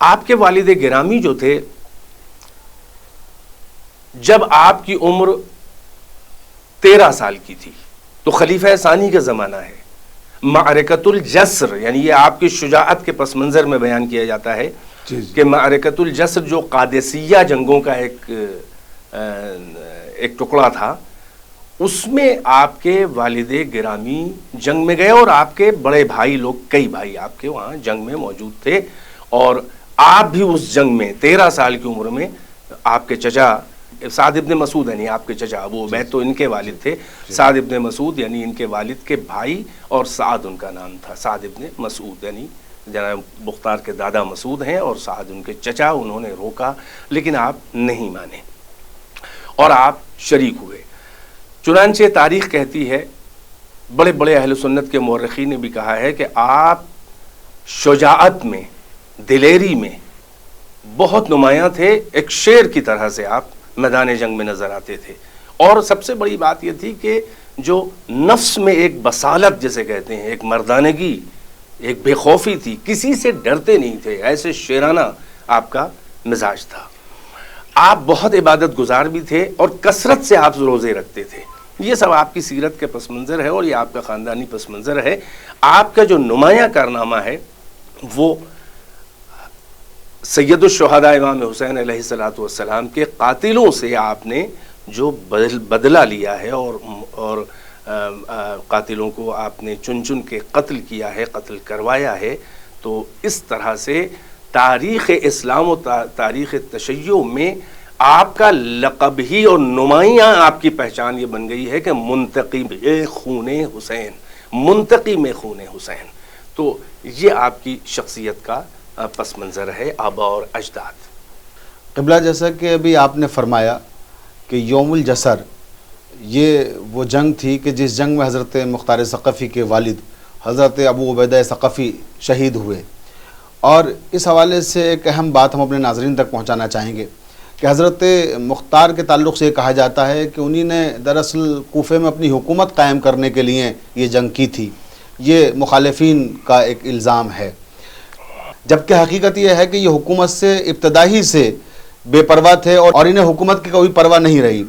آپ کے والد گرامی جو تھے، جب آپ کی عمر 13 سال کی تھی تو خلیفہ ثانی کا زمانہ ہے، معرکۃ الجسر، یعنی یہ آپ کی شجاعت کے پس منظر میں بیان کیا جاتا ہے کہ معرکۃ الجسر جو قادسیہ جنگوں کا ایک ٹکڑا تھا، اس میں آپ کے والد گرامی جنگ میں گئے اور آپ کے بڑے بھائی لوگ، کئی بھائی آپ کے وہاں جنگ میں موجود تھے، اور آپ بھی اس جنگ میں 13 سال کی عمر میں آپ کے چچا سعد ابن مسعود، یعنی آپ کے چچا ابو عبید تو ان کے والد تھے، سعد ابن مسعود یعنی ان کے والد کے بھائی، اور سعد ان کا نام تھا، سعد ابن مسعود، یعنی جناب مختار کے دادا مسعود ہیں اور سعد ان کے چچا۔ انہوں نے روکا لیکن آپ نہیں مانے اور آپ شریک ہوئے۔ چنانچہ تاریخ کہتی ہے، بڑے بڑے اہل سنت کے مورخین نے بھی کہا ہے کہ آپ شجاعت میں، دلیری میں بہت نمایاں تھے، ایک شیر کی طرح سے آپ میدان جنگ میں نظر آتے تھے، اور سب سے بڑی بات یہ تھی کہ جو نفس میں ایک بصالت جسے کہتے ہیں، ایک مردانگی، ایک بے خوفی تھی، کسی سے ڈرتے نہیں تھے، ایسے شیرانہ آپ کا مزاج تھا۔ آپ بہت عبادت گزار بھی تھے اور کثرت سے آپ روزے رکھتے تھے۔ یہ سب آپ کی سیرت کے پس منظر ہے اور یہ آپ کا خاندانی پس منظر ہے۔ آپ کا جو نمایاں کارنامہ ہے وہ سید الشہداء امام حسین علیہ الصلوۃ والسلام کے قاتلوں سے آپ نے جو بدلہ لیا ہے اور قاتلوں کو آپ نے چن چن کے قتل کیا ہے، قتل کروایا ہے، تو اس طرح سے تاریخ اسلام و تاریخ تشیع میں آپ کا لقب ہی اور نمایاں آپ کی پہچان یہ بن گئی ہے کہ منتقم خون حسین، منتقم خون حسین۔ تو یہ آپ کی شخصیت کا پس منظر ہے، آبا اور اجداد۔ قبلہ، جیسا کہ ابھی آپ نے فرمایا کہ یوم الجسر یہ وہ جنگ تھی کہ جس جنگ میں حضرت مختار ثقفی کے والد حضرت ابو عبیدہ ثقفی شہید ہوئے، اور اس حوالے سے ایک اہم بات ہم اپنے ناظرین تک پہنچانا چاہیں گے کہ حضرت مختار کے تعلق سے یہ کہا جاتا ہے کہ انہی نے دراصل کوفے میں اپنی حکومت قائم کرنے کے لیے یہ جنگ کی تھی۔ یہ مخالفین کا ایک الزام ہے، جبکہ حقیقت یہ ہے کہ یہ حکومت سے ابتدائی سے بے پرواہ تھے اور انہیں حکومت کی کوئی پرواہ نہیں رہی،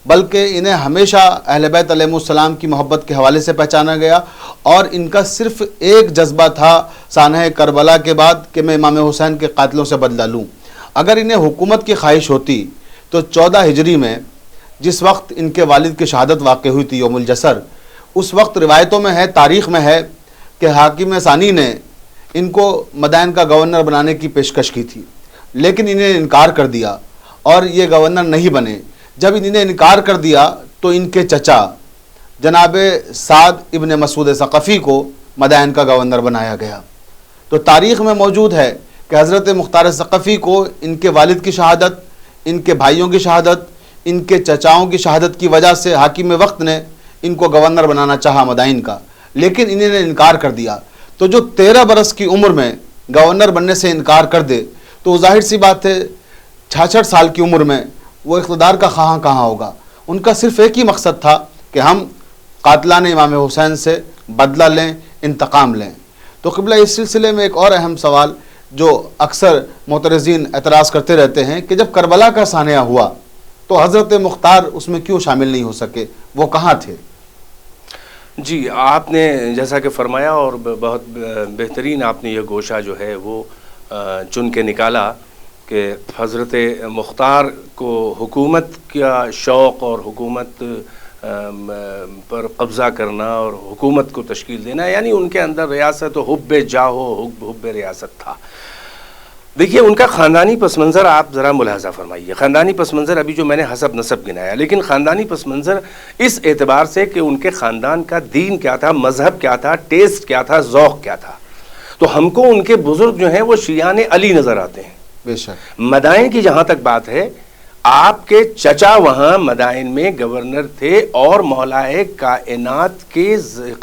بلکہ انہیں ہمیشہ اہل بیت علیہ السلام کی محبت کے حوالے سے پہچانا گیا، اور ان کا صرف ایک جذبہ تھا سانحہ کربلا کے بعد کہ میں امام حسین کے قاتلوں سے بدلہ لوں۔ اگر انہیں حکومت کی خواہش ہوتی تو 14 ہجری میں جس وقت ان کے والد کی شہادت واقع ہوئی تھی یوم الجسر، اس وقت روایتوں میں ہے، تاریخ میں ہے کہ حاکم ثانی نے ان کو مدائن کا گورنر بنانے کی پیشکش کی تھی، لیکن انہیں انکار کر دیا اور یہ گورنر نہیں بنے۔ جب انہوں نے انکار کر دیا تو ان کے چچا جناب سعد ابن مسعود ثقفی کو مدائن کا گورنر بنایا گیا۔ تو تاریخ میں موجود ہے کہ حضرت مختار ثقفی کو ان کے والد کی شہادت، ان کے بھائیوں کی شہادت، ان کے چچاؤں کی شہادت کی وجہ سے حاکم وقت نے ان کو گورنر بنانا چاہا مدائن کا، لیکن انہوں نے انکار کر دیا۔ تو جو 13 برس کی عمر میں گورنر بننے سے انکار کر دے تو ظاہر سی بات ہے 66 سال کی عمر میں وہ اقتدار کا خواہاں کہاں ہوگا۔ ان کا صرف ایک ہی مقصد تھا کہ ہم قاتلان امام حسین سے بدلہ لیں، انتقام لیں۔ تو قبلہ، اس سلسلے میں ایک اور اہم سوال جو اکثر معترضین اعتراض کرتے رہتے ہیں کہ جب کربلا کا سانحہ ہوا تو حضرت مختار اس میں کیوں شامل نہیں ہو سکے، وہ کہاں تھے؟ جی، آپ نے جیسا کہ فرمایا اور بہت بہترین آپ نے یہ گوشہ جو ہے وہ چن کے نکالا کہ حضرت مختار کو حکومت کا شوق اور حکومت پر قبضہ کرنا اور حکومت کو تشکیل دینا، یعنی ان کے اندر ریاست و حب جاہو حب ریاست تھا۔ دیکھیے، ان کا خاندانی پس منظر آپ ذرا ملاحظہ فرمائیے۔ خاندانی پس منظر ابھی جو میں نے حسب نسب گنایا، لیکن خاندانی پس منظر اس اعتبار سے کہ ان کے خاندان کا دین کیا تھا، مذہب کیا تھا، ٹیسٹ کیا تھا، ذوق کیا تھا۔ تو ہم کو ان کے بزرگ جو ہیں وہ شیعان علی نظر آتے ہیں۔ بے شک۔ مدائن کی جہاں تک بات ہے، آپ کے چچا وہاں مدائن میں گورنر تھے اور مولائے کائنات کے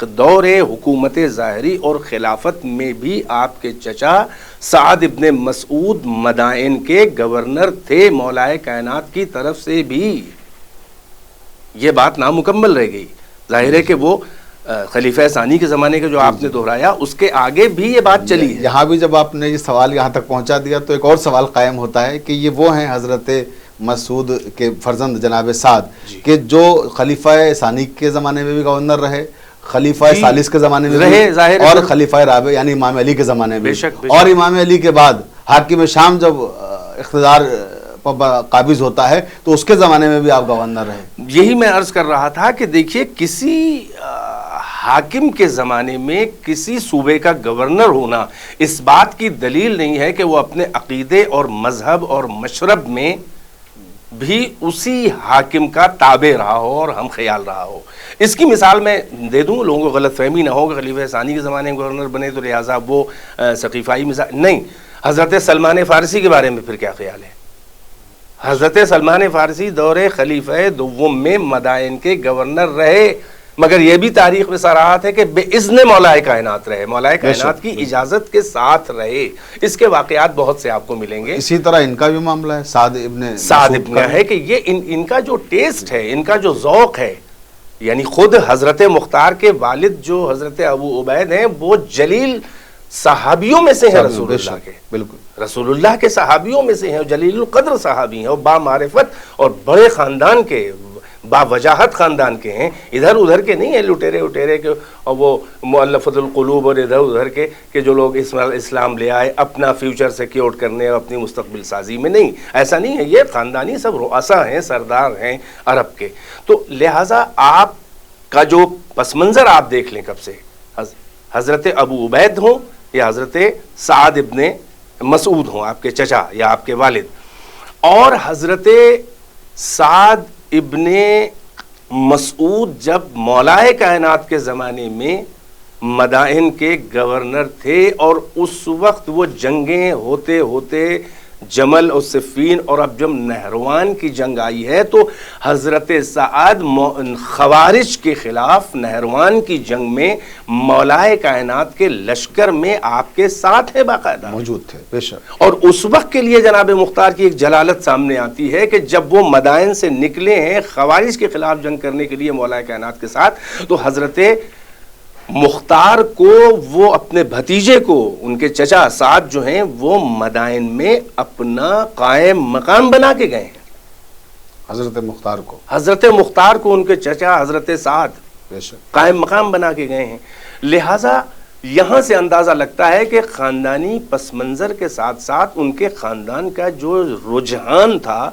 دور حکومت ظاہری اور خلافت میں بھی آپ کے چچا سعد ابن مسعود مدائن کے گورنر تھے، مولائے کائنات کی طرف سے بھی۔ یہ بات نامکمل رہ گئی۔ ظاہر ہے کہ وہ خلیفہ ثانی کے زمانے کا جو آپ نے دہرایا، اس کے آگے بھی یہ بات چلی ہے. یہاں بھی جب آپ نے یہ سوال یہاں تک پہنچا دیا تو ایک اور سوال قائم ہوتا ہے کہ یہ وہ ہیں حضرت مسعود کے فرزند جناب سعد کہ جو خلیفہ ثانی کے زمانے میں بھی گورنر رہے، خلیفہ ثالث کے زمانے میں رہے، بھی، اور خلیفہ رابع یعنی امام علی کے زمانے میں بھی، اور امام علی کے بعد حاکم شام جب اقتدار قابض ہوتا ہے تو اس کے زمانے میں بھی آپ گورنر رہے. یہی میں عرض کر رہا تھا کہ دیکھیے کسی حاکم کے زمانے میں کسی صوبے کا گورنر ہونا اس بات کی دلیل نہیں ہے کہ وہ اپنے عقیدے اور مذہب اور مشرب میں بھی اسی حاکم کا تابع رہا ہو اور ہم خیال رہا ہو. اس کی مثال میں دے دوں، لوگوں کو غلط فہمی نہ ہو کہ خلیفہ ثانی کے زمانے میں گورنر بنے تو لہٰذا وہ ثقیفائی مثال نہیں. حضرت سلمان فارسی کے بارے میں پھر کیا خیال ہے؟ حضرت سلمان فارسی دور خلیفہ دوم میں مدائن کے گورنر رہے، مگر یہ بھی تاریخ میں صراحت ہے کہ بے اذن مولا کائنات رہے، مولا کائنات کی اجازت کے ساتھ رہے. اس کے واقعات بہت سے آپ کو ملیں گے. اسی طرح ان کا بھی معاملہ ہے، سعد ابن ہے کہ یہ ان کا جو ٹیسٹ ہے، ان کا جو ذوق ہے، یعنی خود حضرت مختار کے والد جو حضرت ابو عبید ہیں وہ جلیل صحابیوں میں سے ہیں، رسول اللہ کے، بالکل رسول اللہ کے صحابیوں میں سے ہیں، جلیل القدر صحابی ہیں اور با معرفت اور بڑے خاندان کے، با وجاہت خاندان کے ہیں، ادھر ادھر کے نہیں ہیں لٹیرے اٹیرے کے اور وہ مؤلفۃ القلوب اور ادھر ادھر کے کہ جو لوگ اسلام لے آئے اپنا فیوچر سیکیور کرنے اور اپنی مستقبل سازی میں. نہیں، ایسا نہیں ہے. یہ خاندانی سب رؤسا ہیں، سردار ہیں عرب کے. تو لہٰذا آپ کا جو پس منظر آپ دیکھ لیں کب سے، حضرت ابو عبید ہوں یا حضرت سعد ابن مسعود ہوں آپ کے چچا یا آپ کے والد، اور حضرت سعد ابن مسعود جب مولائے کائنات کے زمانے میں مدائن کے گورنر تھے اور اس وقت وہ جنگیں ہوتے ہوتے جمل اور صفین اور اب جب نہروان کی جنگ آئی ہے تو حضرت سعد خوارج کے خلاف نہروان کی جنگ میں مولائے کائنات کے لشکر میں آپ کے ساتھ ہے، باقاعدہ موجود تھے بے شک. اور اس وقت کے لیے جناب مختار کی ایک جلالت سامنے آتی ہے کہ جب وہ مدائن سے نکلے ہیں خوارج کے خلاف جنگ کرنے کے لیے مولائے کائنات کے ساتھ، تو حضرت مختار کو وہ اپنے بھتیجے کو، ان کے چچا سعد جو ہیں وہ مدائن میں اپنا قائم مقام بنا کے گئے ہیں. حضرت مختار کو ان کے چچا حضرت سعد قائم مقام بنا کے گئے ہیں. لہٰذا یہاں سے اندازہ لگتا ہے کہ خاندانی پس منظر کے ساتھ ساتھ ان کے خاندان کا جو رجحان تھا،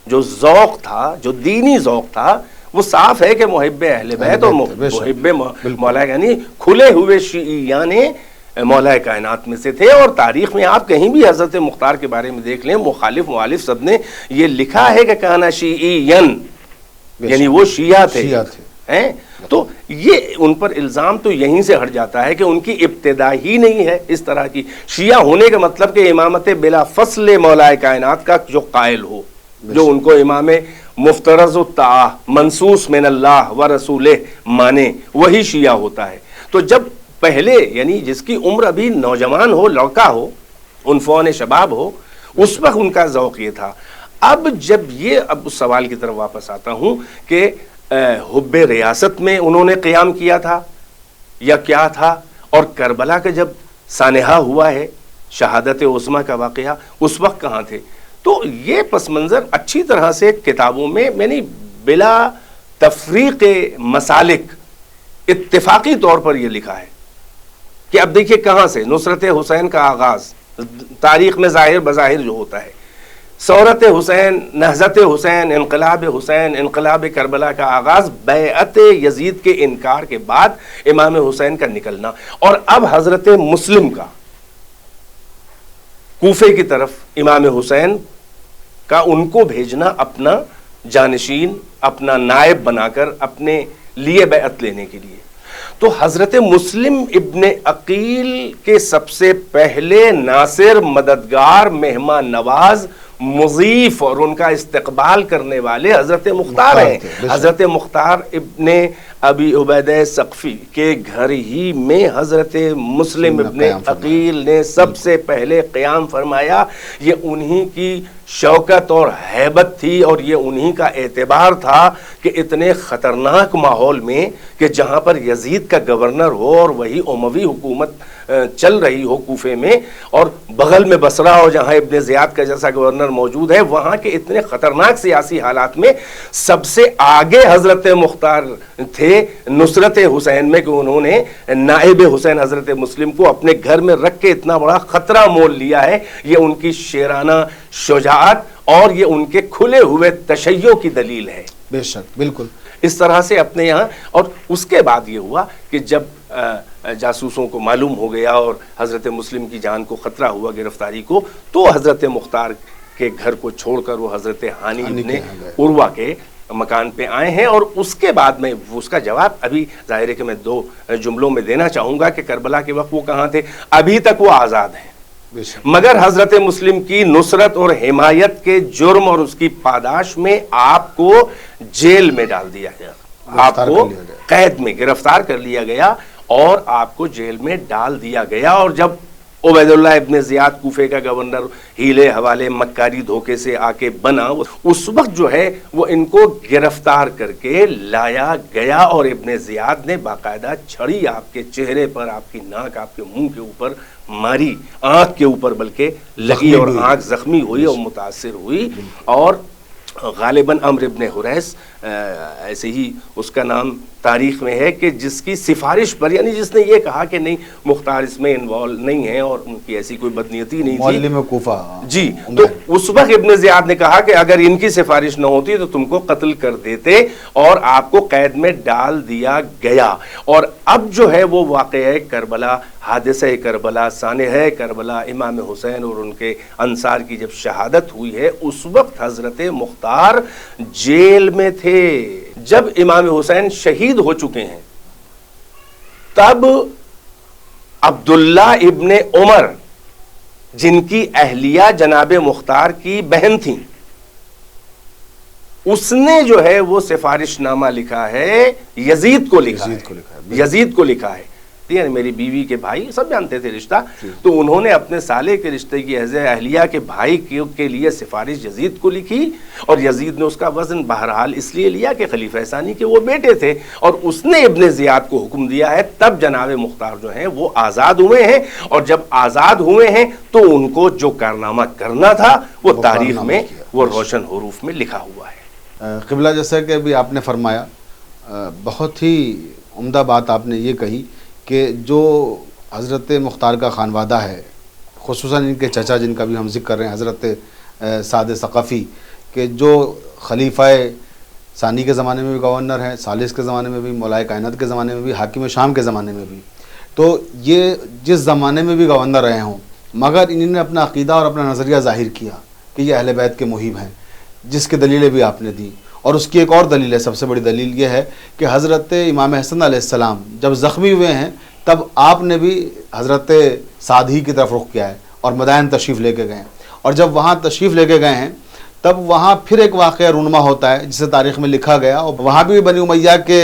جو ذوق تھا، جو دینی ذوق تھا، وہ صاف ہے کہ محب اہل بیت اور محب مولا یعنی کھلے ہوئے شیعیان مولا کائنات میں سے تھے. اور تاریخ میں آپ کہیں بھی حضرت مختار کے بارے میں دیکھ لیں، مخالف مؤلف سب نے یہ لکھا ہے کہ کانا شیعین، یعنی وہ شیعہ تھے. تو یہ ان پر الزام تو یہیں سے ہٹ جاتا ہے کہ ان کی ابتدا ہی نہیں ہے اس طرح کی. شیعہ ہونے کا مطلب کہ امامت بلا فصل مولا کائنات کا جو قائل ہو، جو ان کو امام مفترض الطاعہ منصوص من اللہ و رسولہ مانے، وہی شیعہ ہوتا ہے. تو جب پہلے یعنی جس کی عمر ابھی نوجوان ہو، لڑکا ہو، عنفوان شباب ہو، اس وقت ان کا ذوق یہ تھا. اب جب یہ اب اس سوال کی طرف واپس آتا ہوں کہ حب ریاست میں انہوں نے قیام کیا تھا یا کیا تھا، اور کربلا کا جب سانحہ ہوا ہے شہادت عظمیٰ کا واقعہ، اس وقت کہاں تھے. تو یہ پس منظر اچھی طرح سے کتابوں میں یعنی بلا تفریق مسالک اتفاقی طور پر یہ لکھا ہے کہ اب دیکھیے کہاں سے نصرت حسین کا آغاز تاریخ میں ظاہر بظاہر جو ہوتا ہے، ثورت حسین، نہضت حسین، انقلاب کربلا کا آغاز بیعت یزید کے انکار کے بعد امام حسین کا نکلنا، اور اب حضرت مسلم کا کوفے کی طرف امام حسین کا ان کو بھیجنا اپنا جانشین، اپنا نائب بنا کر اپنے لیے بیعت لینے کے لیے. تو حضرت مسلم ابن عقیل کے سب سے پہلے ناصر، مددگار، مہمان نواز، مضیف اور ان کا استقبال کرنے والے حضرت مختار ہیں. حضرت مختار ابن ابی عبیدہ ثقفی کے گھر ہی میں حضرت مسلم ابن عقیل نے سب سے پہلے قیام فرمایا. یہ انہی کی شوکت اور ہیبت تھی، اور یہ انہی کا اعتبار تھا کہ اتنے خطرناک ماحول میں کہ جہاں پر یزید کا گورنر ہو اور وہی اموی حکومت چل رہی ہو کوفے میں، اور بغل میں بصرہ ہو جہاں ابن زیاد کا جیسا گورنر موجود ہے، وہاں کے اتنے خطرناک سیاسی حالات میں سب سے آگے حضرت مختار تھے نصرت حسین میں، کہ انہوں نے نائب حسین حضرت مسلم کو اپنے گھر میں رکھ کے اتنا بڑا خطرہ مول لیا ہے۔ یہ ان کی شیرانہ شجاعت اور یہ ان کے کھلے ہوئے تشیع کی دلیل ہے۔ بے شک، بالکل اس طرح سے اپنے یہاں، اور اس کے بعد یہ ہوا کہ جب جاسوسوں کو معلوم ہو گیا اور حضرت مسلم کی جان کو خطرہ ہوا گرفتاری کو، تو حضرت مختار کے گھر کو چھوڑ کر وہ حضرت ہانی ابن عروہ کے مکان پہ آئے ہیں۔ اور اس کے بعد میں اس کا جواب ابھی ظاہر ہے کہ میں 2 جملوں میں دینا چاہوں گا کہ کربلا کے وقت وہ کہاں تھے۔ ابھی تک وہ آزاد ہیں، مگر حضرت مسلم کی نصرت اور حمایت کے جرم اور اس کی پاداش میں آپ کو جیل میں ڈال دیا گیا، آپ کو قید میں گرفتار کر لیا گیا اور آپ کو جیل میں ڈال دیا گیا۔ اور جب عبید اللہ ابن زیاد کوفے کا گورنر ہیلے حوالے مکاری دھوکے سے آ کے بنا، اس وقت جو ہے وہ ان کو گرفتار کر کے لایا گیا، اور ابن زیاد نے باقاعدہ چھڑی آپ کے چہرے پر، آپ کی ناک، آپ کے منہ کے اوپر ماری، آنکھ کے اوپر بلکہ لگی اور آنکھ زخمی ہوئی اور متاثر ہوئی۔ اور غالباً عمرو ابن حریث ایسے ہی اس کا نام تاریخ میں ہے کہ جس کی سفارش پر، یعنی جس نے یہ کہا کہ نہیں مختار اس میں انوالو نہیں ہے اور ان کی ایسی کوئی بدنیتی نہیں تھی، معلم کوفہ جی، تو اس وقت ابن زیاد نے کہا کہ اگر ان کی سفارش نہ ہوتی تو تم کو قتل کر دیتے، اور آپ کو قید میں ڈال دیا گیا۔ اور اب جو ہے وہ واقعہ کربلا، حادثہ کربلا، سانحہ کربلا، امام حسین اور ان کے انصار کی جب شہادت ہوئی ہے، اس وقت حضرت مختار جیل میں تھے۔ جب امام حسین شہید ہو چکے ہیں تب عبداللہ ابن عمر، جن کی اہلیہ جناب مختار کی بہن تھیں، اس نے جو ہے وہ سفارش نامہ لکھا ہے، یزید کو لکھا ہے، یعنی میری بیوی کے بھائی، سب جانتے تھے رشتہ، تو انہوں نے اپنے سالے کے رشتے کی حیثیت اہلیہ کے بھائی کے لیے سفارش یزید کو لکھی، اور یزید نے اس کا وزن بہرحال اس لیے لیا کہ خلیفہ ثانی کے وہ بیٹے تھے، اور اس نے ابن زیاد کو حکم دیا ہے۔ تب جناب مختار جو ہیں وہ آزاد ہوئے ہیں، اور جب آزاد ہوئے ہیں تو ان کو جو کارنامہ کرنا تھا وہ تاریخ میں وہ روشن حروف میں لکھا ہوا ہے۔ قبلہ، جیسا کہ ابھی آپ نے فرمایا، بہت ہی عمدہ بات آپ نے یہ کہی کہ جو حضرت مختار کا خانوادہ ہے، خصوصاً ان کے چچا جن کا بھی ہم ذکر کر رہے ہیں، حضرت سعد ثقفی، کہ جو خلیفہ ثانی کے زمانے میں بھی گورنر ہیں، ثالث کے زمانے میں بھی، مولائے کائنات کے زمانے میں بھی، حاکم شام کے زمانے میں بھی، تو یہ جس زمانے میں بھی گورنر رہے ہوں، مگر انہوں نے اپنا عقیدہ اور اپنا نظریہ ظاہر کیا کہ یہ اہل بیت کے محب ہیں، جس کی دلیلیں بھی آپ نے دی۔ اور اس کی ایک اور دلیل ہے، سب سے بڑی دلیل یہ ہے کہ حضرت امام حسن علیہ السلام جب زخمی ہوئے ہیں تب آپ نے بھی حضرت سعد ہی کی طرف رخ کیا ہے اور مدائن تشریف لے کے گئے ہیں، اور جب وہاں تشریف لے کے گئے ہیں تب وہاں پھر ایک واقعہ رونما ہوتا ہے جسے تاریخ میں لکھا گیا، اور وہاں بھی بنی امیہ کے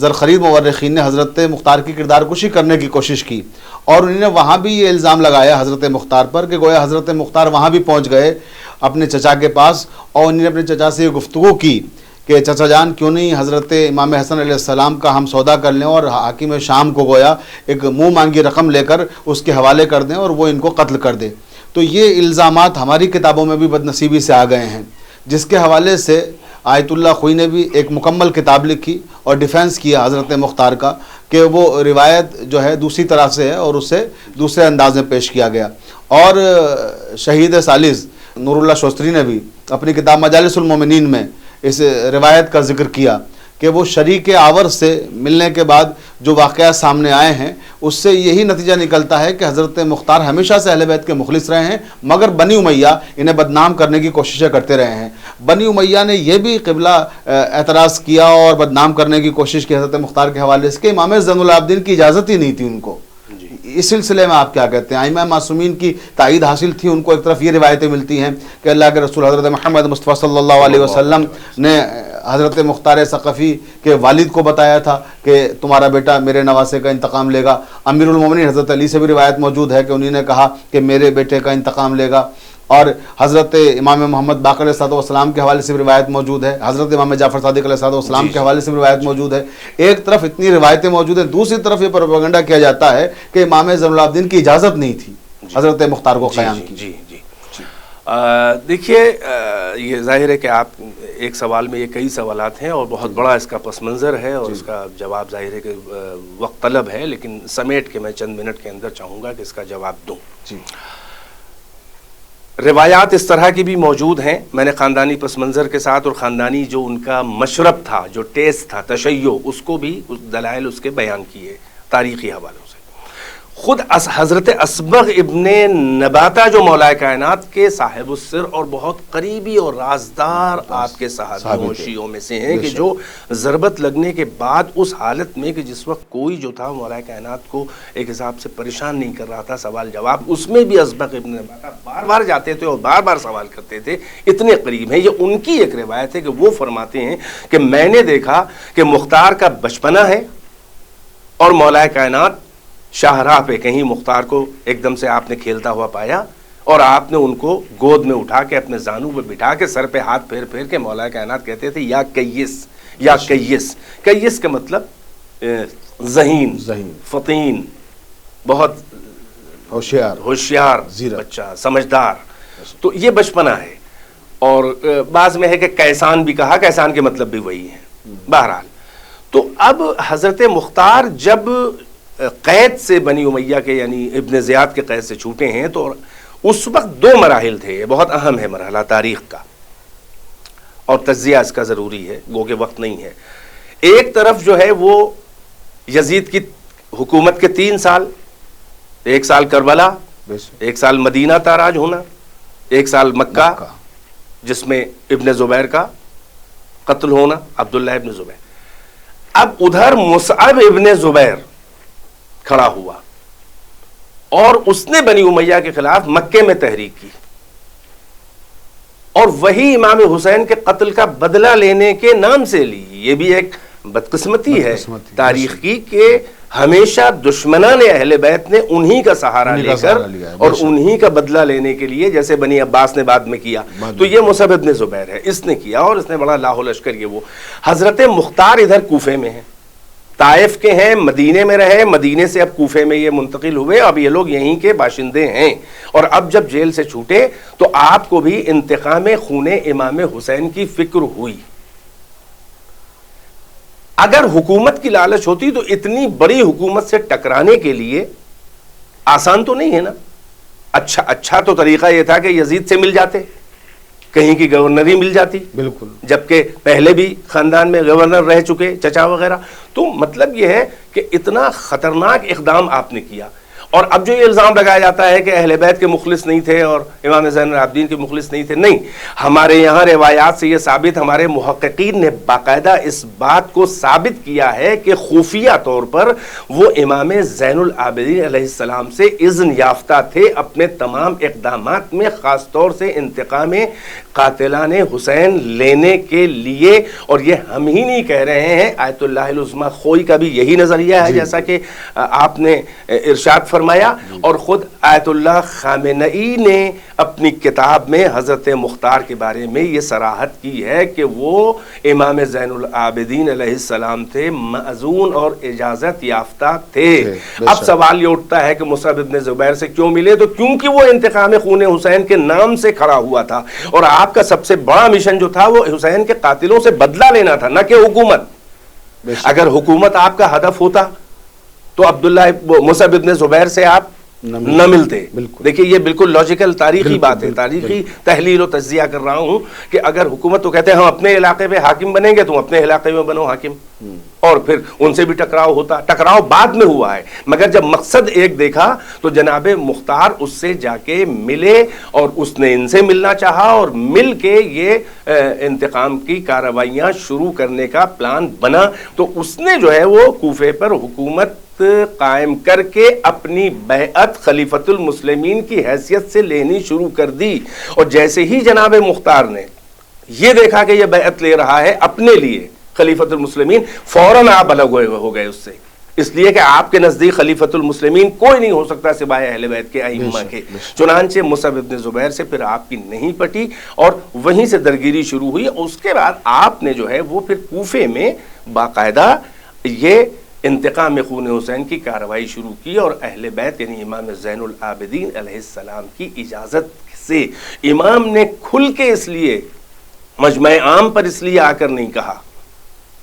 زرخرید مورخین نے حضرت مختار کی کردار کشی کرنے کی کوشش کی، اور انہوں نے وہاں بھی یہ الزام لگایا حضرت مختار پر کہ گویا حضرت مختار وہاں بھی پہنچ گئے اپنے چچا کے پاس، اور انہوں نے اپنے چچا سے یہ گفتگو کی کہ چچا جان کیوں نہیں حضرت امام حسن علیہ السلام کا ہم سودا کر لیں اور حاکم شام کو گویا ایک منہ مانگی رقم لے کر اس کے حوالے کر دیں اور وہ ان کو قتل کر دے۔ تو یہ الزامات ہماری کتابوں میں بھی بدنصیبی سے آ گئے ہیں، جس کے حوالے سے آیت اللہ خوئی نے بھی ایک مکمل کتاب لکھی اور ڈیفینس کیا حضرت مختار کا کہ وہ روایت جو ہے دوسری طرح سے ہے اور اسے دوسرے انداز میں پیش کیا گیا۔ اور شہید ثالث نور اللہ شوستری نے بھی اپنی کتاب مجالس المومنین میں اس روایت کا ذکر کیا کہ وہ شریک آور سے ملنے کے بعد جو واقعات سامنے آئے ہیں اس سے یہی نتیجہ نکلتا ہے کہ حضرت مختار ہمیشہ سے اہل بیت کے مخلص رہے ہیں، مگر بنی امیہ انہیں بدنام کرنے کی کوششیں کرتے رہے ہیں۔ بنی امیہ نے یہ بھی قبلہ اعتراض کیا اور بدنام کرنے کی کوشش کی حضرت مختار کے حوالے سے کہ امام زین العابدین کی اجازت ہی نہیں تھی ان کو۔ اس سلسلے میں آپ کیا کہتے ہیں؟ ائمہ معصومین کی تائید حاصل تھی، ان کو ایک طرف یہ روایتیں ملتی ہیں کہ اللہ کے رسول حضرت محمد مصطفیٰ صلی اللہ علیہ وسلم نے حضرت مختار ثقفی کے والد کو بتایا تھا کہ تمہارا بیٹا میرے نواسے کا انتقام لے گا۔ امیر المومنین حضرت علی سے بھی روایت موجود ہے کہ انہوں نے کہا کہ میرے بیٹے کا انتقام لے گا۔ اور حضرت امام محمد باقر علیہ السلام کے حوالے سے بھی روایت موجود ہے، حضرت امام جعفر صادق علیہ السلام کے حوالے سے بھی روایت موجود ہے. ایک طرف اتنی روایتیں موجود ہیں، دوسری طرف یہ پروپیگنڈا کیا جاتا ہے کہ امام زین العابدین کی اجازت نہیں تھی حضرت مختار کو قیام کی. جی دیکھیے یہ ظاہر ہے کہ آپ ایک سوال میں یہ کئی سوالات ہیں اور بہت بڑا اس کا پس منظر ہے اور اس کا جواب ظاہر ہے کہ وقت طلب ہے، لیکن سمیٹ کے میں چند منٹ کے اندر چاہوں گا کہ اس کا جواب دوں. روایات اس طرح کی بھی موجود ہیں. میں نے خاندانی پس منظر کے ساتھ اور خاندانی جو ان کا مشرب تھا، جو ٹیسٹ تھا، تشیع، اس کو بھی دلائل اس کے بیان کیے تاریخی حوالوں سے. خود حضرت اصبغ ابن نباتہ جو مولا کائنات کے صاحب السر اور بہت قریبی اور رازدار آپ کے صحابیوں شیعوں میں سے ہیں، کہ جو ضربت لگنے کے بعد اس حالت میں کہ جس وقت کوئی جو تھا مولا کائنات کو ایک حساب سے پریشان نہیں کر رہا تھا، سوال جواب اس میں بھی اصبغ ابن نباتہ بار بار جاتے تھے اور بار بار سوال کرتے تھے، اتنے قریب ہیں. یہ ان کی ایک روایت ہے کہ وہ فرماتے ہیں کہ میں نے دیکھا کہ مختار کا بچپنا ہے اور مولا کائنات شاہراہ پہ کہیں مختار کو ایک دم سے آپ نے کھیلتا ہوا پایا اور آپ نے ان کو گود میں اٹھا کے اپنے زانو پہ بٹھا کے سر پہ ہاتھ پھیر پھیر کے مولا کائنات کہتے تھے یا کیس یا کیس. کیس کا مطلب ذہین، فطین، بہت ہوشیار بچہ، سمجھدار. تو یہ بچپنا ہے. اور بعض میں ہے کہ کیسان بھی کہا، کیسان کے مطلب بھی وہی ہے. بہرحال تو اب حضرت مختار جب قید سے بنی امیہ کے یعنی ابن زیاد کے قید سے چھوٹے ہیں تو اس وقت دو مراحل تھے. بہت اہم ہے مرحلہ تاریخ کا اور تجزیہ اس کا ضروری ہے، وہ کہ وقت نہیں ہے. ایک طرف جو ہے وہ یزید کی حکومت کے 3 سال، 1 سال کربلا، 1 سال مدینہ تاراج ہونا، 1 سال مکہ جس میں ابن زبیر کا قتل ہونا، عبداللہ ابن زبیر. اب ادھر مصعب ابن زبیر کھڑا ہوا اور اس نے بنی امیہ کے خلاف مکے میں تحریک کی اور وہی امام حسین کے قتل کا بدلہ لینے کے نام سے لی. یہ بھی ایک بدقسمتی ہے تاریخ کی کہ ہمیشہ دشمنان اہل بیت نے انہی کا سہارا لے کر اور انہی کا بدلہ لینے کے لیے، جیسے بنی عباس نے بعد میں کیا، تو یہ مصعب ابن زبیر ہے، اس نے کیا اور اس نے بڑا لاہو لشکر. یہ وہ حضرت مختار ادھر کوفے میں ہیں، طائف کے ہیں، مدینے میں رہے، مدینے سے اب کوفے میں یہ منتقل ہوئے. اب یہ لوگ یہیں کے باشندے ہیں اور اب جب جیل سے چھوٹے تو آپ کو بھی انتقام خون امام حسین کی فکر ہوئی. اگر حکومت کی لالچ ہوتی تو اتنی بڑی حکومت سے ٹکرانے کے لیے آسان تو نہیں ہے نا. اچھا تو طریقہ یہ تھا کہ یزید سے مل جاتے، کہیں کی گورنری مل جاتی، بالکل، جبکہ پہلے بھی خاندان میں گورنر رہ چکے چچا وغیرہ. تو مطلب یہ ہے کہ اتنا خطرناک اقدام آپ نے کیا. اور اب جو یہ الزام لگایا جاتا ہے کہ اہل بیت کے مخلص نہیں تھے اور امام زین العابدین کے مخلص نہیں تھے، نہیں، ہمارے یہاں روایات سے یہ ثابت، ہمارے محققین نے باقاعدہ اس بات کو ثابت کیا ہے کہ خفیہ طور پر وہ امام زین العابدین علیہ السلام سے اذن یافتہ تھے اپنے تمام اقدامات میں، خاص طور سے انتقام قاتلان حسین لینے کے لیے. اور یہ ہم ہی نہیں کہہ رہے ہیں، آیت اللہ العظمیٰ خوئی کا بھی یہی نظریہ ہے جیسا کہ آپ نے ارشاد فرمایا. اور خود آیت اللہ خامنئی نے اپنی کتاب میں حضرت مختار کے بارے میں یہ صراحت کی ہے کہ وہ امام زین العابدین علیہ السلام تھے، مأذون اور اجازت یافتہ تھے. اب سوال یہ اٹھتا ہے کہ مصعب ابن زبیر سے کیوں ملے؟ تو کیونکہ وہ انتقام خون حسین کے نام سے کھڑا ہوا تھا اور آپ کا سب سے بڑا مشن جو تھا وہ حسین کے قاتلوں سے بدلہ لینا تھا، نہ کہ حکومت. اگر حکومت آپ کا ہدف ہوتا تو عبداللہ مصعب ابن زبیر سے آپ نہ ملتے. دیکھیے یہ بالکل لاجیکل تاریخی بات ہے، تاریخی تحلیل و تجزیہ کر رہا ہوں کہ اگر حکومت تو کہتے ہیں ہم اپنے علاقے پہ حاکم بنیں گے، تم اپنے علاقے میں بنو حاکم، اور پھر ان سے بھی ٹکراؤ ہوتا. ٹکراؤ بعد میں ہوا ہے، مگر جب مقصد ایک دیکھا تو جناب مختار اس سے جا کے ملے اور اس نے ان سے ملنا چاہا اور مل کے یہ انتقام کی کارروائیاں شروع کرنے کا پلان بنا. تو اس نے جو ہے وہ کوفے پر حکومت قائم کر کے اپنی بیعت خلیفۃ المسلمین کی حیثیت سے لینی شروع کر دی. اور جیسے ہی جناب مختار نے یہ دیکھا کہ یہ بیعت لے رہا ہے اپنے لیے خلیفۃ المسلمین، فوراً آپ الگ ہو گئے اس سے اس لیے کہ آپ کے نزدیک خلیفۃ المسلمین کوئی نہیں ہو سکتا سوائے اہل بیت کے ائمہ کے. چنانچہ مصعب ابن زبیر سے پھر آپ کی نہیں پٹی اور وہیں سے درگیری شروع ہوئی. اس کے بعد آپ نے جو ہے وہ پھر کوفے میں باقاعدہ یہ انتقام خون حسین کی کارروائی شروع کی اور اہل بیت یعنی امام زین العابدین علیہ السلام کی اجازت سے امام نے کھل کے اس لیے مجمع عام پر اس لیے آ کر نہیں کہا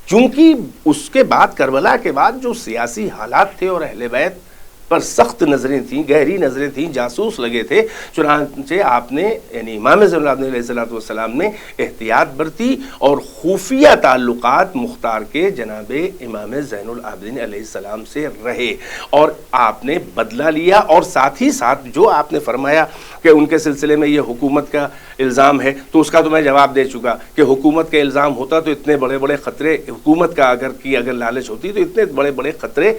کیونکہ اس کے بعد کربلا کے بعد جو سیاسی حالات تھے اور اہل بیت پر سخت نظریں تھیں, گہری نظریں تھیں, جاسوس لگے تھے. چنانچہ آپ نے یعنی امام زین العابدین علیہ السلام نے احتیاط برتی اور خفیہ تعلقات مختار کے جناب امام زین العابدین علیہ السلام سے رہے اور آپ نے بدلہ لیا. اور ساتھ ہی ساتھ جو آپ نے فرمایا کہ ان کے سلسلے میں یہ حکومت کا الزام ہے, تو اس کا تو میں جواب دے چکا کہ حکومت کا الزام ہوتا تو اتنے بڑے بڑے خطرے, حکومت کا اگر لالچ ہوتی تو اتنے بڑے بڑے خطرے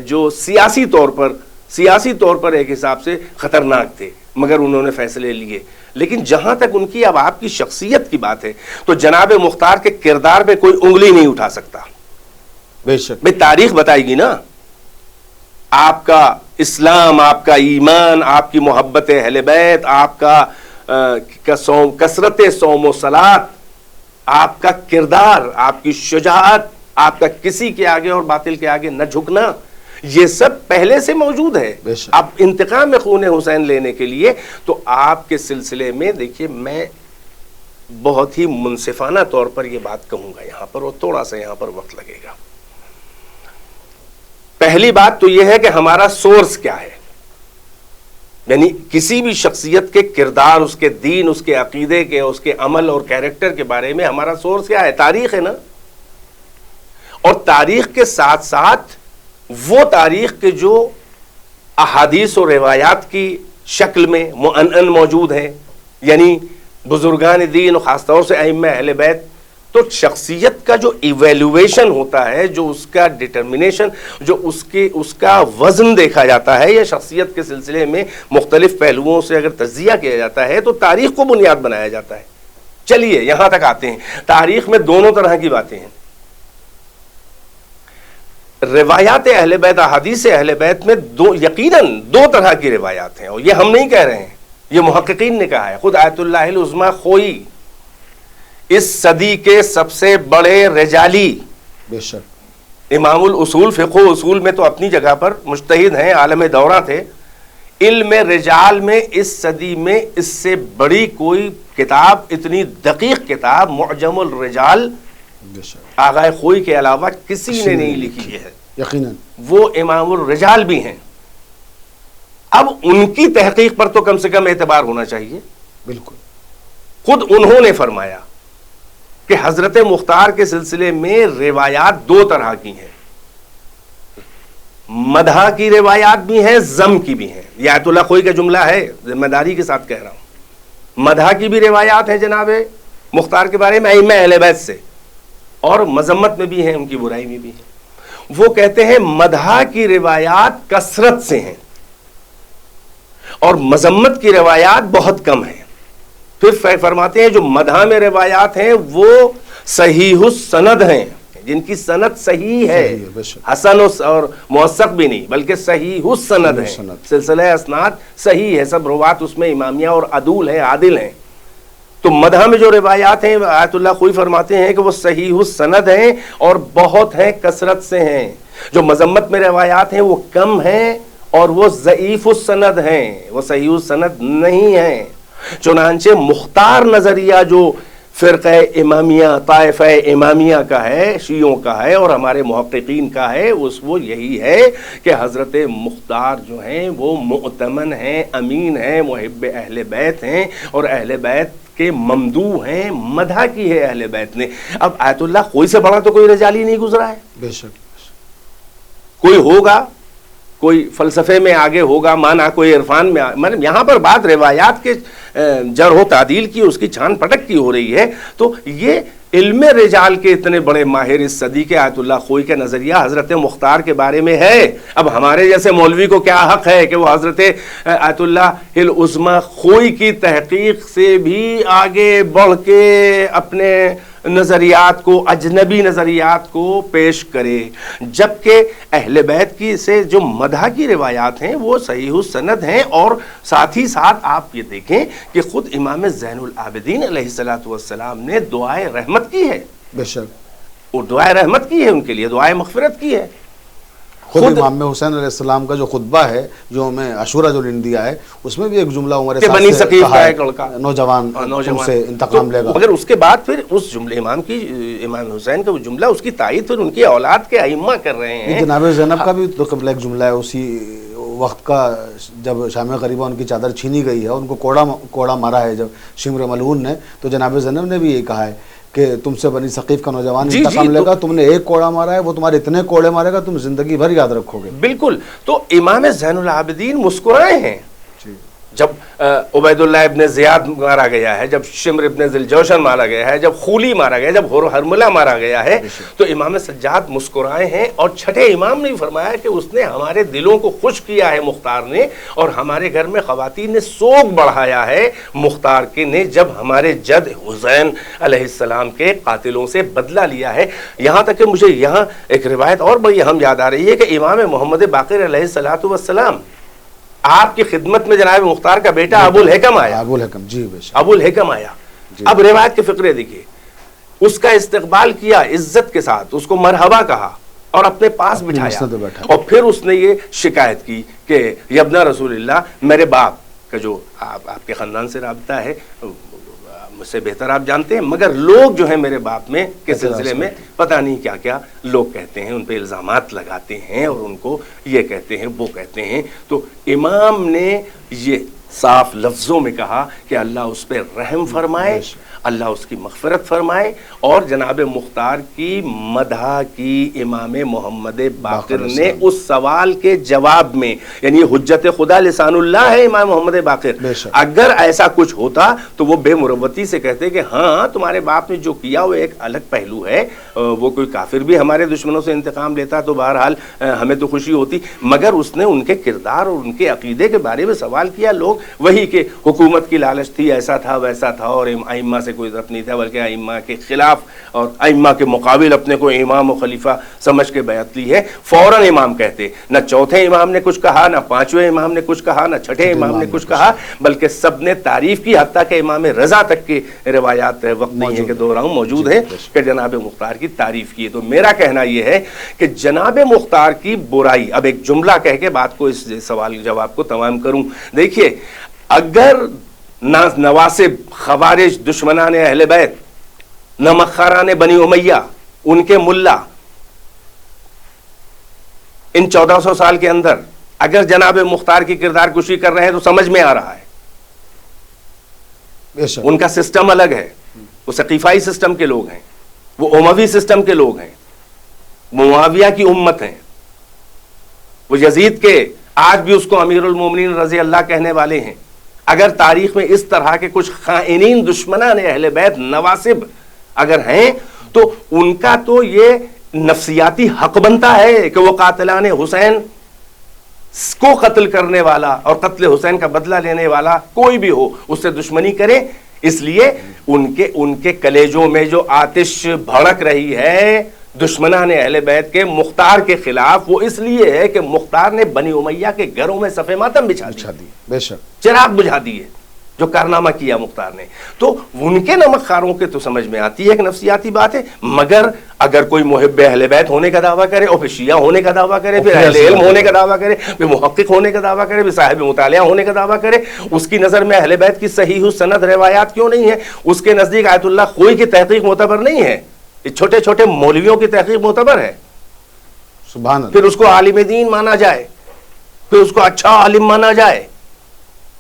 جو سیاسی طور پر ایک حساب سے خطرناک تھے, مگر انہوں نے فیصلے لیے. لیکن جہاں تک ان کی اب آپ کی شخصیت کی بات ہے تو جناب مختار کے کردار پہ کوئی انگلی نہیں اٹھا سکتا. بے شک بھئی تاریخ بتائے گی نا, آپ کا اسلام, آپ کا ایمان, آپ کی محبت اہل بیت, آپ کا کثرت صوم و صلات, آپ کا کردار, آپ کی شجاعت, آپ کا کسی کے آگے اور باطل کے آگے نہ جھکنا, یہ سب پہلے سے موجود ہے. اب انتقام خون حسین لینے کے لیے تو آپ کے سلسلے میں دیکھیے میں بہت ہی منصفانہ طور پر یہ بات کہوں گا یہاں پر, اور تھوڑا سا یہاں پر وقت لگے گا. پہلی بات تو یہ ہے کہ ہمارا سورس کیا ہے, یعنی کسی بھی شخصیت کے کردار, اس کے دین, اس کے عقیدے کے, اس کے عمل اور کیریکٹر کے بارے میں ہمارا سورس کیا ہے؟ تاریخ ہے نا. اور تاریخ کے ساتھ ساتھ وہ تاریخ کے جو احادیث و روایات کی شکل میں معنن موجود ہیں, یعنی بزرگان دین اور خاص طور سے ائمہ اہل بیت, تو شخصیت کا جو ایویلویشن ہوتا ہے, جو اس کا ڈٹرمنیشن, جو اس کا وزن دیکھا جاتا ہے, یا شخصیت کے سلسلے میں مختلف پہلوؤں سے اگر تجزیہ کیا جاتا ہے تو تاریخ کو بنیاد بنایا جاتا ہے. چلیے یہاں تک آتے ہیں. تاریخ میں دونوں طرح کی باتیں ہیں. روایات اہل بیت, احادیث اہل بیت میں یقیناً دو طرح کی روایات ہیں, اور یہ ہم نہیں کہہ رہے ہیں, یہ محققین نے کہا ہے. خود آیت اللہ العظمی خوئی, اس صدی کے سب سے بڑے رجالی, بے شک امام الاصول, فقہ و اصول میں تو اپنی جگہ پر مجتہد ہیں, عالم دورہ تھے, علم رجال میں اس صدی میں اس سے بڑی کوئی کتاب, اتنی دقیق کتاب معجم الرجال آغا خوئی کے علاوہ کسی نے نہیں لکھی ہے. یقیناً وہ امام الرجال بھی ہیں. اب ان کی تحقیق پر تو کم سے کم اعتبار ہونا چاہیے. بالکل خود انہوں نے فرمایا کہ حضرت مختار کے سلسلے میں روایات دو طرح کی ہیں, مدح کی روایات بھی ہیں, ذم کی بھی ہیں. یہ آیت اللہ خوئی کا جملہ ہے, ذمہ داری کے ساتھ کہہ رہا ہوں. مدح کی بھی روایات ہیں جناب مختار کے بارے میں ائمہ اہل بیت سے, اور مذمت میں بھی ہیں, ان کی برائی میں بھی ہیں. وہ کہتے ہیں مدح کی روایات کثرت سے ہیں اور مذمت کی روایات بہت کم ہیں. پھر فرماتے ہیں جو مدح میں روایات ہیں وہ صحیح السند ہیں, جن کی سند صحیح ہے, حسن اور موثق بھی نہیں بلکہ صحیح السند ہے, سلسلہ اسناد صحیح ہے, سب روات اس میں امامیہ اور عدول ہیں, عادل ہیں. تو مدح میں جو روایات ہیں آیت اللہ خوئی فرماتے ہیں کہ وہ صحیح السند ہیں اور بہت ہیں, کثرت سے ہیں. جو مذمت میں روایات ہیں وہ کم ہیں اور وہ ضعیف السند ہیں, وہ صحیح السند نہیں ہیں. چنانچہ مختار نظریہ جو فرقہ امامیہ, طائفہ امامیہ کا ہے, شیعوں کا ہے اور ہمارے محققین کا ہے, وہ یہی ہے کہ حضرت مختار جو ہیں وہ مؤتمن ہیں, امین ہیں, محب اہل بیت ہیں اور اہل بیت کے ممدوح ہیں. مدح کی ہے اہل بیت نے. اب آیت اللہ خوئی سے بڑا تو کوئی رجالی نہیں گزرا ہے. بے شک کوئی ہوگا, کوئی فلسفے میں آگے ہوگا, مانا کوئی عرفان میں, مطلب یہاں پر بات روایات کے جرح و تعدیل کی, اس کی چھان پٹک کی ہو رہی ہے. تو یہ علم رجال کے اتنے بڑے ماہر اس صدی کے آیت اللہ خوئی کا نظریہ حضرت مختار کے بارے میں ہے. اب ہمارے جیسے مولوی کو کیا حق ہے کہ وہ حضرت آیت اللہ العظمی خوئی کی تحقیق سے بھی آگے بڑھ کے اپنے نظریات کو, اجنبی نظریات کو پیش کرے, جبکہ اہل بیت کی سے جو مدح کی روایات ہیں وہ صحیح السند ہیں. اور ساتھ ہی ساتھ آپ یہ دیکھیں کہ خود امام زین العابدین علیہ الصلوۃ والسلام نے دعائے رحمت کی ہے, بے شک, اور دعائے رحمت کی ہے, ان کے لیے دعائے مغفرت کی ہے. خود امام حسین علیہ السلام کا جو خطبہ ہے جو ہمیں عاشورہ جو دن دیا ہے, اس میں بھی ایک جملہ عمر کہ بنی ثقیف کا ایک لڑکا نوجوان تم سے انتقام لے گا. مگر اس کے بعد پھر اس جملے امام حسین کا وہ جملہ, اس کی تائید پھر ان کی اولاد کے ائمہ کر رہے ہیں. جناب زینب کا بھی تو قبل ایک جملہ ہے اسی وقت کا, جب شام غریبہ ان کی چادر چھینی گئی ہے, ان کو کوڑا مارا ہے جب شمر ملعون نے, تو جناب زینب نے بھی یہ کہا ہے کہ تم سے بنی ثقیف کا نوجوان انتقام لے گا, تم نے ایک کوڑا مارا ہے, وہ تمہارے اتنے کوڑے مارے گا تم زندگی بھر یاد رکھو گے. بالکل. تو امام زین العابدین مسکرائے ہیں جب عبید اللہ ابن زیاد مارا گیا ہے, جب شمر ابن ذوالجوشن مارا گیا ہے, جب خولی مارا گیا, جب ہرملہ مارا گیا ہے, تو امام سجاد مسکرائے ہیں. اور چھٹے امام نے فرمایا کہ اس نے ہمارے دلوں کو خوش کیا ہے مختار نے, اور ہمارے گھر میں خواتین نے سوگ بڑھایا ہے مختار کے نے, جب ہمارے جد حسین علیہ السلام کے قاتلوں سے بدلہ لیا ہے. یہاں تک کہ مجھے یہاں ایک روایت اور بڑی اہم یاد آ رہی ہے کہ امام محمد باقر علیہ الصلوۃ والسلام, آپ کی خدمت میں جناب مختار کا بیٹا ابو الحکم آیا. ابو الحکم, جی بے شک, ابو الحکم آیا. اب روایت کے فقرے دیکھیے, اس کا استقبال کیا عزت کے ساتھ, اس کو مرحبا کہا اور اپنے پاس بٹھایا, اور پھر اس نے یہ شکایت کی کہ یبن رسول اللہ, میرے باپ کا جو آپ کے خاندان سے رابطہ ہے مجھ سے بہتر آپ جانتے ہیں, مگر لوگ جو ہیں میرے باپ میں کے سلسلے میں پتہ نہیں کیا کیا لوگ کہتے ہیں, ان پہ الزامات لگاتے ہیں اور ان کو یہ کہتے ہیں وہ کہتے ہیں. تو امام نے یہ صاف لفظوں میں کہا کہ اللہ اس پہ رحم فرمائے, اللہ اس کی مغفرت فرمائے, اور جناب مختار کی مدح کی امام محمد باقر نے اس سوال کے جواب میں, یعنی حجت خدا لسان اللہ ہے امام محمد باقر, اگر ایسا کچھ ہوتا تو وہ بے مروتی سے کہتے کہ ہاں تمہارے باپ نے جو کیا وہ ایک الگ پہلو ہے, وہ کوئی کافر بھی ہمارے دشمنوں سے انتقام لیتا تو بہرحال ہمیں تو خوشی ہوتی, مگر اس نے ان کے کردار اور ان کے عقیدے کے بارے میں سوال کیا. لوگ وہی کہ حکومت کی لالچ تھی, ایسا تھا ویسا تھا, اور ائمہ سے کوئی ضبط نہیں تھا, بلکہ ائمہ کے خلاف اور ائمہ کے مقابل اپنے کو امام و خلیفہ سمجھ کے بیعت لی ہے. فوراً امام کہتے, نہ چوتھے امام نے کچھ کہا, نہ پانچویں امام نے کچھ کہا, نہ چھٹے امام نے کچھ کہا, بلکہ سب نے تعریف کی, حتیٰ کہ امام رضا تک کے روایات وقت نہیں ہے کہ دوہراؤں موجود ہیں کہ جناب مختار کی تعریف کی. تو میرا کہنا یہ ہے کہ جناب مختار کی برائی, اب ایک جملہ کہہ کے بات کو اس سوال جواب کو تمام کروں. دیکھیے, اگر نواسب, خوارج, دشمنان اہل بیت, نمخاران بنی امیہ, ان کے ملا, ان 1400 سال کے اندر اگر جناب مختار کی کردار کشی کر رہے ہیں تو سمجھ میں آ رہا ہے. ان کا سسٹم الگ ہے, وہ ثقیفائی سسٹم کے لوگ ہیں, وہ اموی سسٹم کے لوگ ہیں, معاویہ کی امت ہیں, وہ یزید کے آج بھی اس کو امیر المومنین رضی اللہ کہنے والے ہیں. اگر تاریخ میں اس طرح کے کچھ خائنین دشمنان اہل بیت نواسب اگر ہیں تو ان کا تو یہ نفسیاتی حق بنتا ہے کہ وہ قاتلان حسین کو قتل کرنے والا اور قتل حسین کا بدلہ لینے والا کوئی بھی ہو اس سے دشمنی کرے. اس لیے ان کے کلیجوں میں جو آتش بھڑک رہی ہے دشمنان اہل بیت کے مختار کے خلاف, وہ اس لیے ہے کہ مختار نے بنی امیہ کے گھروں میں صف ماتم بچھا دی, بے شک چراغ بجھا دیے, جو کارنامہ کیا مختار نے. تو ان کے نمکخاروں کے تو سمجھ میں آتی ہے ایک نفسیاتی بات ہے, مگر اگر کوئی محب اہل بیت ہونے کا دعویٰ کرے اور پھر شیعہ ہونے کا دعویٰ کرے, پھر اہل علم ہونے کا دعویٰ کرے, پھر محقق ہونے کا دعویٰ کرے, پھر صاحب مطالعہ ہونے کا دعویٰ کرے, اس کی نظر میں اہل بیت کی صحیح السند روایات کیوں نہیں ہے؟ اس کے نزدیک آیت اللہ خوئی کی تحقیق معتبر نہیں ہے, چھوٹے چھوٹے مولویوں کی تحقیق معتبر ہے. سبحان اللہ. پھر اس کو عالم دین مانا جائے, پھر اس کو اچھا عالم مانا جائے.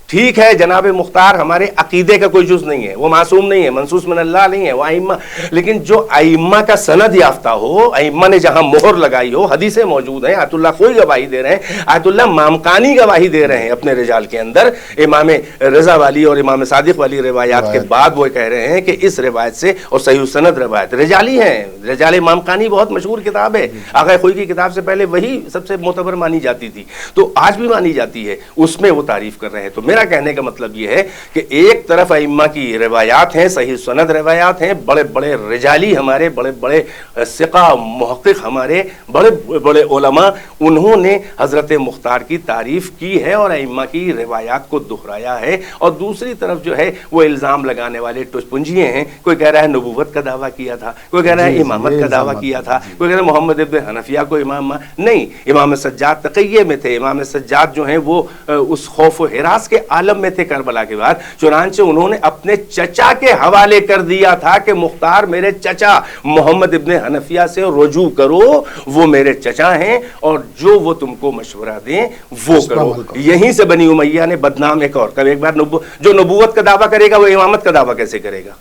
ٹھیک ہے, جناب مختار ہمارے عقیدے کا کوئی جز نہیں ہے, وہ معصوم نہیں ہے, منصوص من اللہ نہیں ہے, وہ ائمہ, لیکن جو ائمہ کا سند یافتہ ہو, ائمہ نے جہاں مہر لگائی ہو, حدیثیں موجود ہیں, آیت اللہ خوئی گواہی دے رہے ہیں, آیت اللہ مامکانی گواہی دے رہے ہیں اپنے رجال کے اندر, امام رضا والی اور امام صادق والی روایات کے بعد وہ کہہ رہے ہیں کہ اس روایت سے, اور صحیح السند روایت رجالی ہیں, رجال مامکانی بہت مشہور کتاب ہے, آغا خوئی کی کتاب سے پہلے وہی سب سے معتبر مانی جاتی تھی, تو آج بھی مانی جاتی ہے, اس میں وہ تعریف کر رہے ہیں. تو میرا میرا کہنے کا مطلب یہ ہے کہ ایک طرف ائمہ کی روایات ہیں، صحیح سند روایات ہیں، بڑے بڑے رجالی ہمارے، بڑے بڑے ثقہ محقق ہمارے، بڑے بڑے علماء، انہوں نے حضرت مختار کی تعریف کی ہے اور ائمہ کی روایات کو دہرایا ہے، اور دوسری طرف جو ہے وہ الزام لگانے والے ٹچ پنجیے ہیں، کوئی کہہ رہا ہے نبوت کا دعویٰ کیا تھا، کوئی کہہ رہا ہے امامت کا دعویٰ کیا تھا، کوئی کہہ رہا ہے محمد ابن حنفیہ کو امام نہیں، امام سجاد تقیہ میں تھے، امام سجاد جو ہیں وہ اس خوف و ہراس کے عالم میں تھے کربلا کے بعد، چنانچہ انہوں نے اپنے چچا کے حوالے کر دیا تھا کہ مختار میرے چچا محمد ابن حنفیہ سے رجوع کرو، وہ میرے چچا ہیں اور جو وہ تم کو مشورہ دیں وہ کرو۔ یہیں سے بنی امیہ نے بدنام ایک بار جو نبوت کا دعویٰ کرے گا وہ امامت کا دعویٰ کیسے کرے گا؟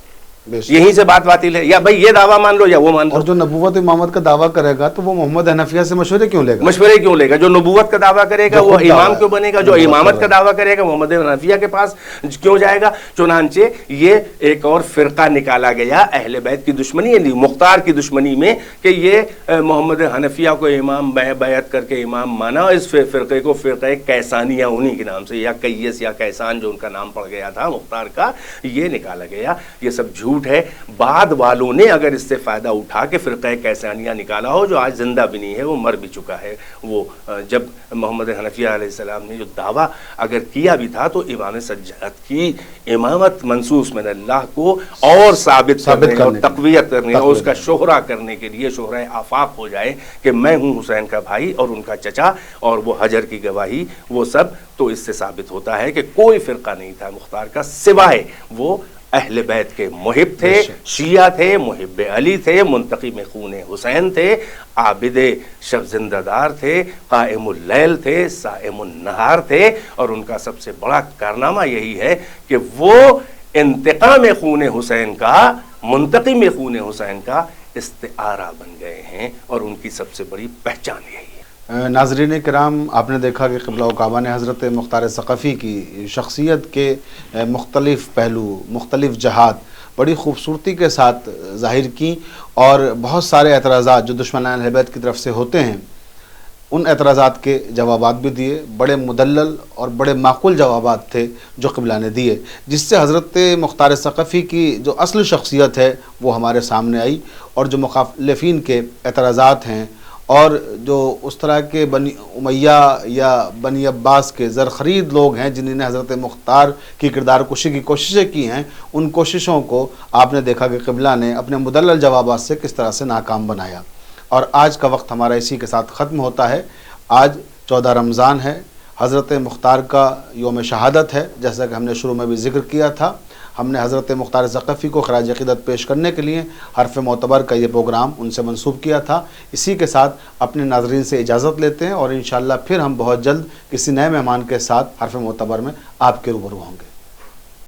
یہیں سے بات باطل ہے، یا بھائی یہ دعویٰ مان لو یا وہ مان لو۔ اور جو نبوت امامت کا دعویٰ کرے گا تو وہ محمد حنفیہ سے مشورے کیوں لے گا؟ جو نبوت کا دعویٰ کرے گا وہ امام کیوں بنے گا؟ جو امامت کا دعویٰ کرے گا محمد حنفیہ کے پاس کیوں جائے گا؟ چنانچہ یہ ایک اور فرقہ نکالا گیا اہل بیت کی دشمنی، مختار کی دشمنی میں، کہ یہ محمد حنفیہ کو امام بیعت کر کے امام مانا، اور اس فرقے کو فرقہ کیسانیہ انہی کے نام سے، یا کیس یا کیسان جو ان کا نام پڑ گیا تھا مختار کا، یہ نکالا گیا۔ یہ سب جھوٹ ہے۔ بعد والوں نے اگر اس سے فائدہ اٹھا کے فرقہ کیسانیہ نکالا ہو، جو آج زندہ بھی نہیں ہے، وہ مر بھی چکا ہے، وہ جب محمد حنفیہ علیہ السلام نے جو دعویٰ اگر کیا بھی تھا تو امام سجاد کی امامت منصوص من اللہ کو اور ثابت کرنے اور تقویت کرنے اور اس کا شہرہ کرنے کے لیے، شہرہ آفاق ہو جائے کہ میں ہوں حسین کا بھائی اور ان کا چچا، اور وہ حجر کی گواہی، وہ سب، تو اس سے ثابت ہوتا ہے کہ کوئی فرقہ نہیں تھا مختار کا سوائے وہ اہل بیت کے محب تھے، شیعہ تھے، محب علی تھے، منتقم خون حسین تھے، عابد شب زندہ دار تھے، قائم اللیل تھے، صائم النہار تھے، اور ان کا سب سے بڑا کارنامہ یہی ہے کہ وہ انتقام خون حسین کا، منتقم خون حسین کا استعارہ بن گئے ہیں، اور ان کی سب سے بڑی پہچان یہی ہے۔ ناظرین کرام، آپ نے دیکھا کہ قبلہ و کعبہ نے حضرت مختار ثقفی کی شخصیت کے مختلف پہلو، مختلف جہات بڑی خوبصورتی کے ساتھ ظاہر کی، اور بہت سارے اعتراضات جو دشمنان اہل بیت کی طرف سے ہوتے ہیں ان اعتراضات کے جوابات بھی دیے، بڑے مدلل اور بڑے معقول جوابات تھے جو قبلہ نے دیے، جس سے حضرت مختار ثقفی کی جو اصل شخصیت ہے وہ ہمارے سامنے آئی، اور جو مخالفین کے اعتراضات ہیں اور جو اس طرح کے بنی امیہ یا بنی عباس کے زرخرید لوگ ہیں جنہوں نے حضرت مختار کی کردار کشی کی کوششیں کی ہیں، ان کوششوں کو آپ نے دیکھا کہ قبلہ نے اپنے مدلل جوابات سے کس طرح سے ناکام بنایا۔ اور آج کا وقت ہمارا اسی کے ساتھ ختم ہوتا ہے۔ آج 14 رمضان ہے، حضرت مختار کا یوم شہادت ہے، جیسا کہ ہم نے شروع میں بھی ذکر کیا تھا۔ ہم نے حضرت مختار ثقفی کو خراج عقیدت پیش کرنے کے لیے حرف معتبر کا یہ پروگرام ان سے منسوب کیا تھا۔ اسی کے ساتھ اپنے ناظرین سے اجازت لیتے ہیں، اور انشاءاللہ پھر ہم بہت جلد کسی نئے مہمان کے ساتھ حرف معتبر میں آپ کے روبرو ہوں گے۔